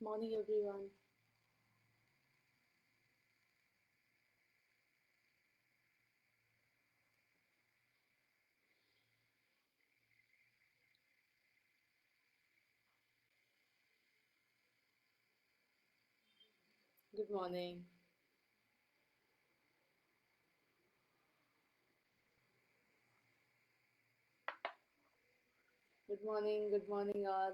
Morning, everyone. Good morning. Good morning. Good morning, all.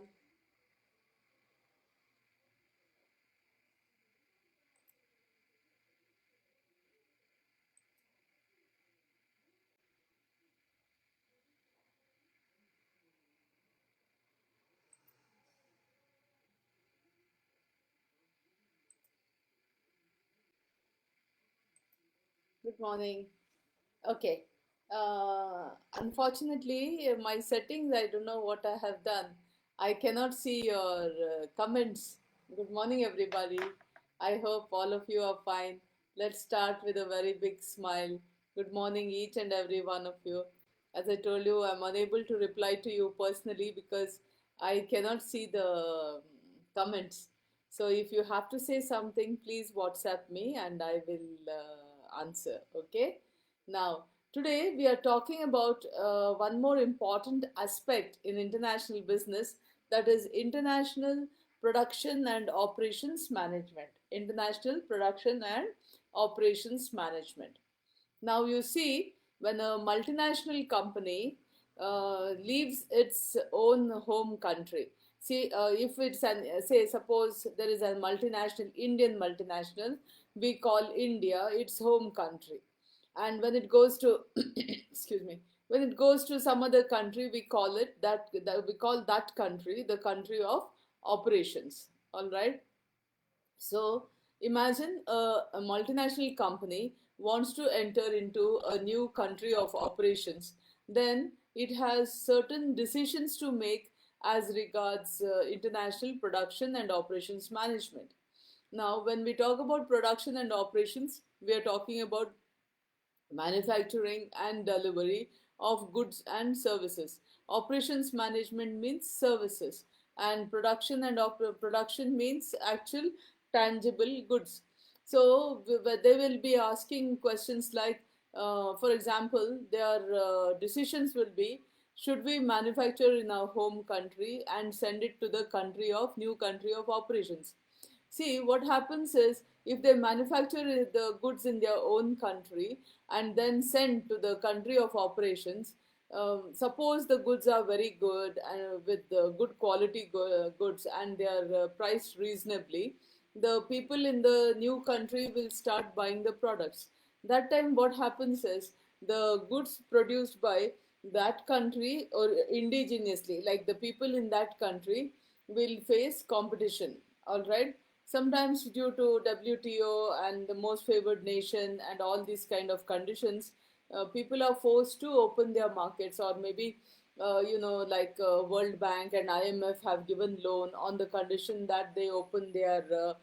Good morning. Okay. Unfortunately, my settings, I don't know what I have done. I cannot see your comments. Good morning, everybody. I hope all of you are fine. Let's start with a very big smile. Good morning, each and every one of you. As I told you, I'm unable to reply to you personally because I cannot see the comments. So if you have to say something, please WhatsApp me and I will answer. Okay? Now, today we are talking about one more important aspect in international business, that is international production and operations management. International production and operations management. Now, you see, when a multinational company leaves its own home country, see, if it's say, suppose there is a multinational, Indian multinational, we call India its home country. And when it goes to, excuse me, when it goes to some other country, we call it that we call that country the country of operations. All right. So imagine a multinational company wants to enter into a new country of operations. Then it has certain decisions to make as regards international production and operations management. Now, when we talk about production and operations, we are talking about manufacturing and delivery of goods and services. Operations management means services, and production and production means actual tangible goods. So they will be asking questions like, for example, their decisions will be: should we manufacture in our home country and send it to the country of new country of operations? See, what happens is, if they manufacture the goods in their own country and then send to the country of operations, suppose the goods are very good and with good quality goods and they are priced reasonably, the people in the new country will start buying the products. That time, what happens is, the goods produced by that country or indigenously, like the people in that country, will face competition. All right, sometimes due to WTO and the most favored nation and all these kind of conditions, people are forced to open their markets, or maybe like World Bank and IMF have given loan on the condition that they open their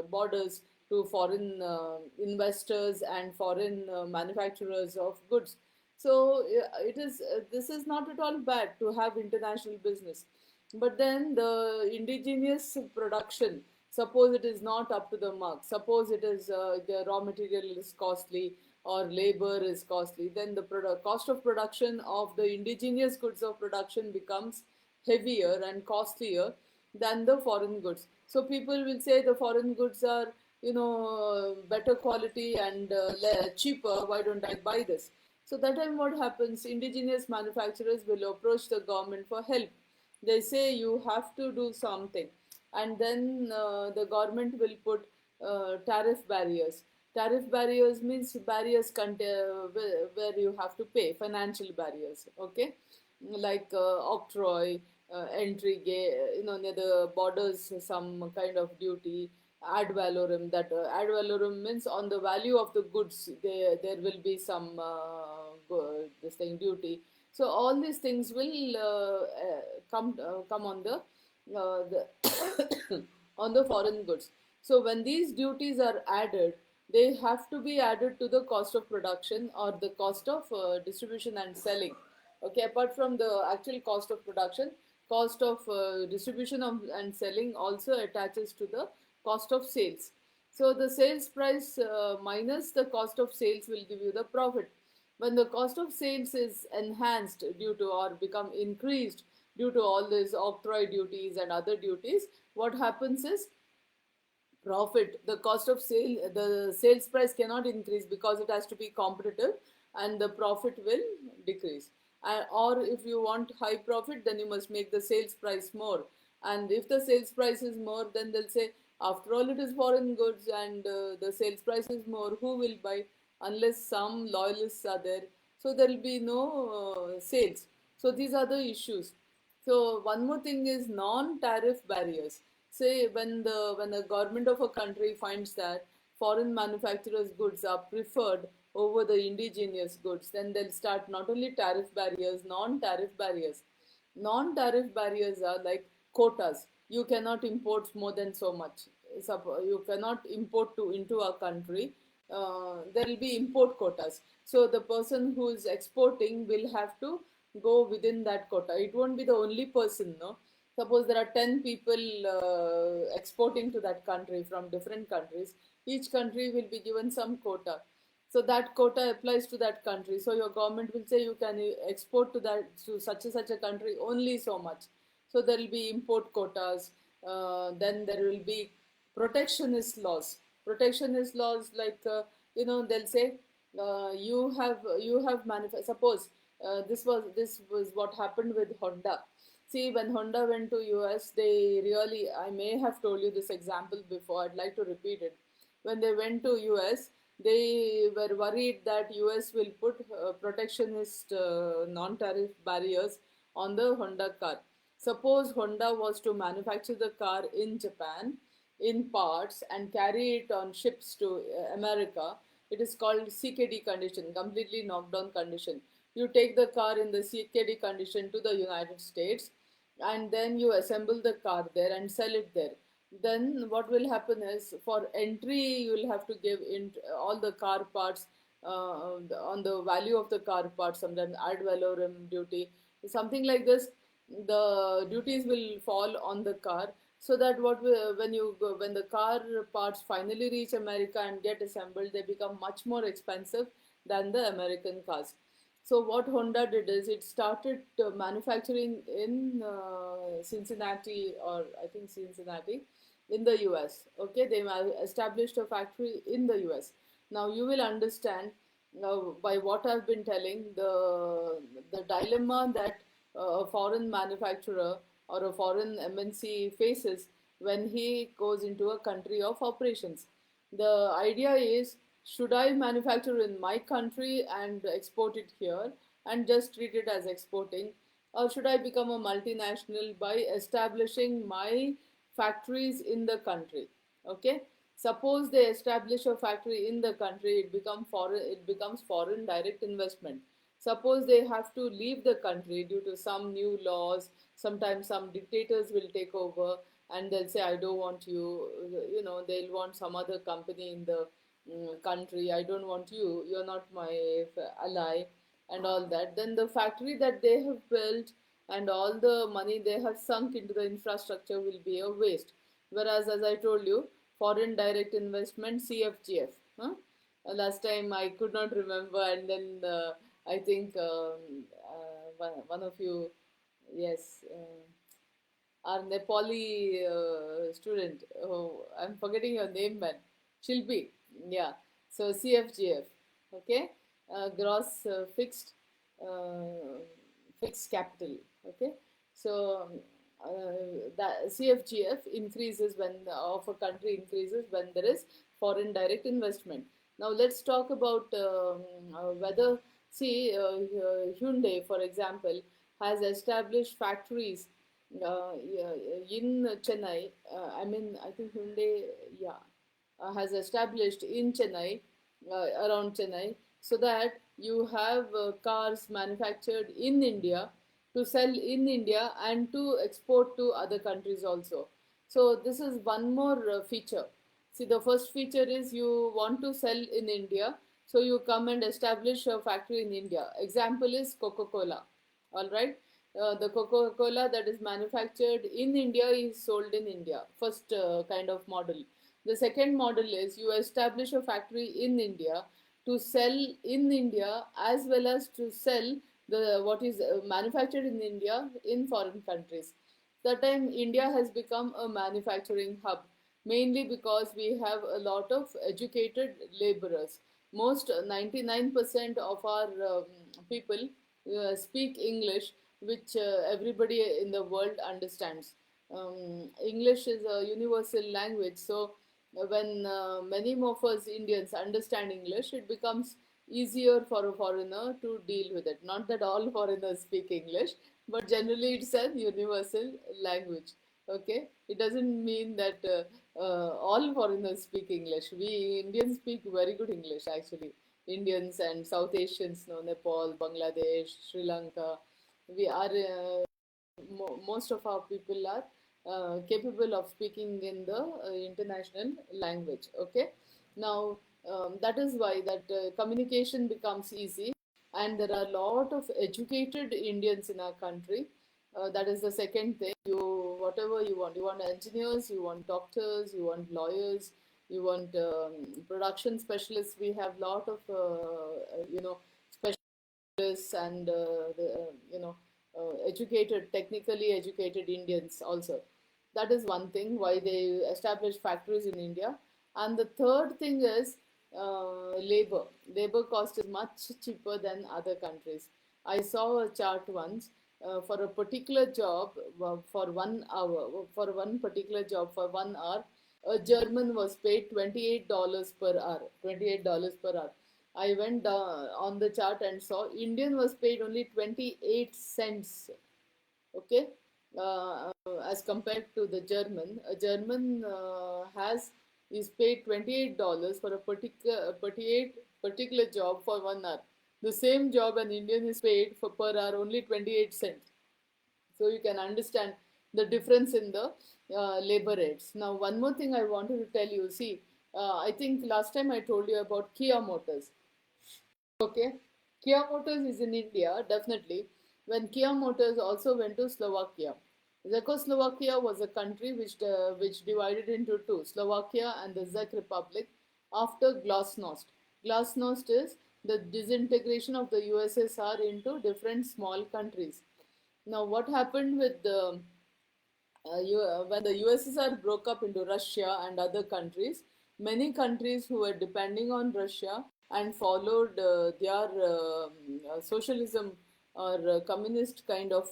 borders to foreign investors and foreign manufacturers of goods. So it is this is not at all bad to have international business. But then the indigenous production, suppose it is not up to the mark, suppose it is the raw material is costly or labor is costly, then the cost of production of the indigenous goods of production becomes heavier and costlier than the foreign goods. So people will say the foreign goods are, better quality and cheaper. Why don't I buy this? So that time, what happens? Indigenous manufacturers will approach the government for help. They say you have to do something, and then the government will put tariff barriers. Tariff barriers means barriers where you have to pay, financial barriers. Okay, like octroi, near the borders, some kind of duty, ad valorem. That ad valorem means on the value of the goods, there will be some this thing duty. So all these things will come on the on the foreign goods. So when these duties are added, they have to be added to the cost of production or the cost of distribution and selling. Okay, apart from the actual cost of production, cost of distribution and selling also attaches to the cost of sales. So the sales price minus the cost of sales will give you the profit. When the cost of sales is enhanced due to or become increased due to all these octroi duties and other duties, what happens is profit, the cost of sale, the sales price cannot increase because it has to be competitive, and the profit will decrease. Or if you want high profit, then you must make the sales price more. And if the sales price is more, then they'll say, after all, it is foreign goods and the sales price is more, who will buy? Unless some loyalists are there, so there will be no sales. So these are the issues. So one more thing is non-tariff barriers. Say when the government of a country finds that foreign manufacturers' goods are preferred over the indigenous goods, then they'll start not only tariff barriers, non-tariff barriers. Non-tariff barriers are like quotas. You cannot import more than so much. You cannot import into a country. There will be import quotas. So the person who is exporting will have to go within that quota. It won't be the only person, no. Suppose there are 10 people exporting to that country from different countries. Each country will be given some quota. So that quota applies to that country. So your government will say you can export to such and such a country only so much. So there will be import quotas. Then there will be protectionist laws. Protectionist laws, like they'll say you have suppose this was what happened with Honda. See, when Honda went to US, they really, I may have told you this example before, I'd like to repeat it. When they went to US, they were worried that US will put protectionist non-tariff barriers on the Honda car. Suppose Honda was to manufacture the car in Japan in parts and carry it on ships to America. It is called CKD condition, completely knocked down condition. You take the car in the CKD condition to the United States, and then you assemble the car there and sell it there. Then what will happen is, for entry you will have to give in all the car parts, on the value of the car parts, sometimes ad valorem duty, something like this. The duties will fall on the car, so that when the car parts finally reach America and get assembled, they become much more expensive than the American cars. So what Honda did is it started manufacturing in Cincinnati, or I think Cincinnati, in the US. Okay, they established a factory in the US. Now you will understand, by what I've been telling, the dilemma that a foreign manufacturer or a foreign MNC faces when he goes into a country of operations. The idea is, should I manufacture in my country and export it here and just treat it as exporting? Or should I become a multinational by establishing my factories in the country? Okay. Suppose they establish a factory in the country, it becomes foreign direct investment. Suppose they have to leave the country due to some new laws, sometimes some dictators will take over and they'll say, I don't want you, they'll want some other company in the country. I don't want you, you're not my ally, and all that. Then the factory that they have built and all the money they have sunk into the infrastructure will be a waste. Whereas, as I told you, foreign direct investment, CFGF. Huh? Last time I could not remember, and then I think one of you, yes, our Nepali student, oh, I'm forgetting your name, man, Shilpi, yeah. So CFGF, okay, gross fixed capital, okay. So that CFGF increases when of a country increases when there is foreign direct investment. Now let's talk about whether, see, Hyundai, for example, has established factories in Chennai. I think Hyundai, yeah, has established in Chennai, around Chennai, so that you have cars manufactured in India to sell in India and to export to other countries also. So this is one more feature. See, the first feature is you want to sell in India, so you come and establish a factory in India. Example is Coca-Cola. All right. The Coca-Cola that is manufactured in India is sold in India. First kind of model. The second model is you establish a factory in India to sell in India as well as to sell the what is manufactured in India in foreign countries. That time India has become a manufacturing hub mainly because we have a lot of educated laborers. Most 99% of our people speak English, which everybody in the world understands. English is a universal language, so when many of us Indians understand English, it becomes easier for a foreigner to deal with it. Not that all foreigners speak English, but generally it's a universal language. Okay, it doesn't mean that all foreigners speak English. We Indians speak very good English actually. Indians and South Asians, no, Nepal, Bangladesh, Sri Lanka. We are most of our people are capable of speaking in the international language. Okay, now that is why that communication becomes easy, and there are a lot of educated Indians in our country. That is the second thing. You whatever you want engineers, you want doctors, you want lawyers, you want production specialists. We have lot of specialists and educated, technically educated Indians also. That is one thing why they establish factories in India. And the third thing is labor. Labor cost is much cheaper than other countries. I saw a chart once for a particular job for 1 hour, for one particular job for 1 hour, a German was paid $28 per hour. $28 per hour. I went on the chart and saw Indian was paid only 28 cents. Okay, as compared to the German, a German has is paid $28 for a particular job for 1 hour. The same job an Indian is paid for per hour only 28 cents. So you can understand the difference in the labor rates. Now, one more thing I wanted to tell you. See, I think last time I told you about Kia Motors. Okay, Kia Motors is in India, definitely. When Kia Motors also went to Slovakia. Czechoslovakia was a country which divided into two, Slovakia and the Czech Republic, after Glasnost. Glasnost is the disintegration of the USSR into different small countries. Now, what happened with the when the USSR broke up into Russia and other countries, many countries who were depending on Russia and followed their socialism or communist kind of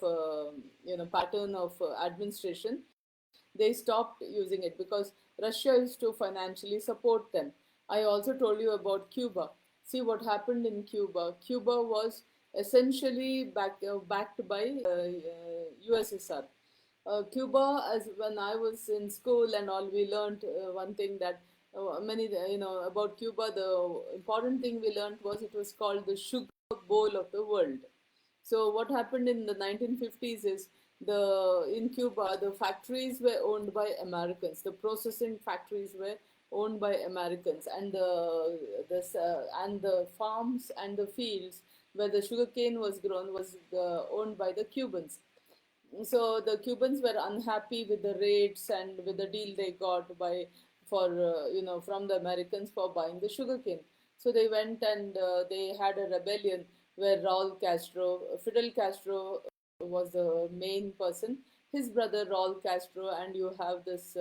pattern of administration, they stopped using it because Russia used to financially support them. I also told you about Cuba. See what happened in Cuba. Cuba was essentially backed by USSR. Cuba, as when I was in school and all, we learned one thing that many about Cuba. The important thing we learned was it was called the sugar bowl of the world. So what happened in the 1950s is the in Cuba the factories were owned by Americans. The processing factories were owned by Americans, and the farms and the fields where the sugarcane was grown was owned by the Cubans. So the Cubans were unhappy with the rates and with the deal they got by for from the Americans for buying the sugarcane. So they went and they had a rebellion where Raul Castro, Fidel Castro was the main person. His brother Raul Castro, and you have this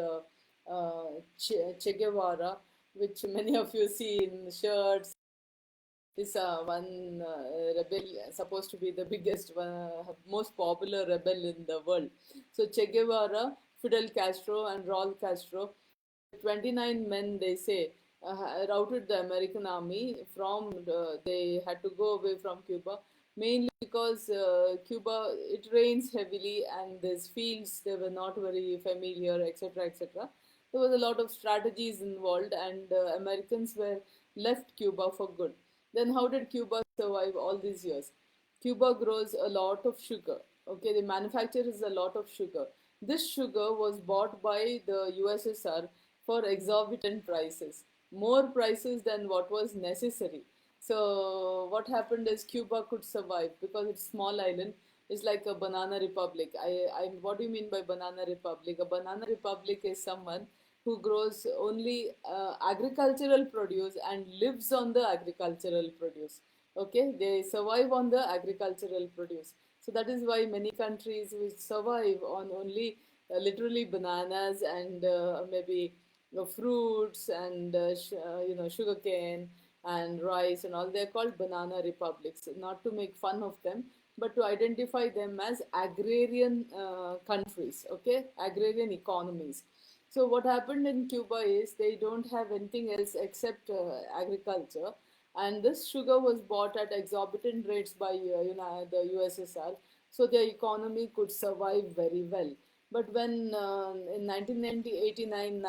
che Guevara, which many of you see in shirts. This one rebel supposed to be the biggest, most popular rebel in the world. So Che Guevara, Fidel Castro, and Raul Castro, 29 men, they say, routed the American army from. They had to go away from Cuba, mainly because Cuba it rains heavily and these fields they were not very familiar, etc., etc. There was a lot of strategies involved, and Americans were left Cuba for good. Then how did Cuba survive all these years? Cuba grows a lot of sugar. Okay, the manufactures a lot of sugar. This sugar was bought by the USSR for exorbitant prices, more prices than what was necessary. So what happened is Cuba could survive because it's small island. is like a banana republic. What do you mean by banana republic? A banana republic is someone who grows only agricultural produce and lives on the agricultural produce. Okay, they survive on the agricultural produce. So that is why many countries which survive on only literally bananas and maybe fruits and sugarcane and rice and all, they're called banana republics, not to make fun of them but to identify them as agrarian countries, okay, agrarian economies. So what happened in Cuba is they don't have anything else except agriculture, and this sugar was bought at exorbitant rates by the USSR, so their economy could survive very well. But when in 1989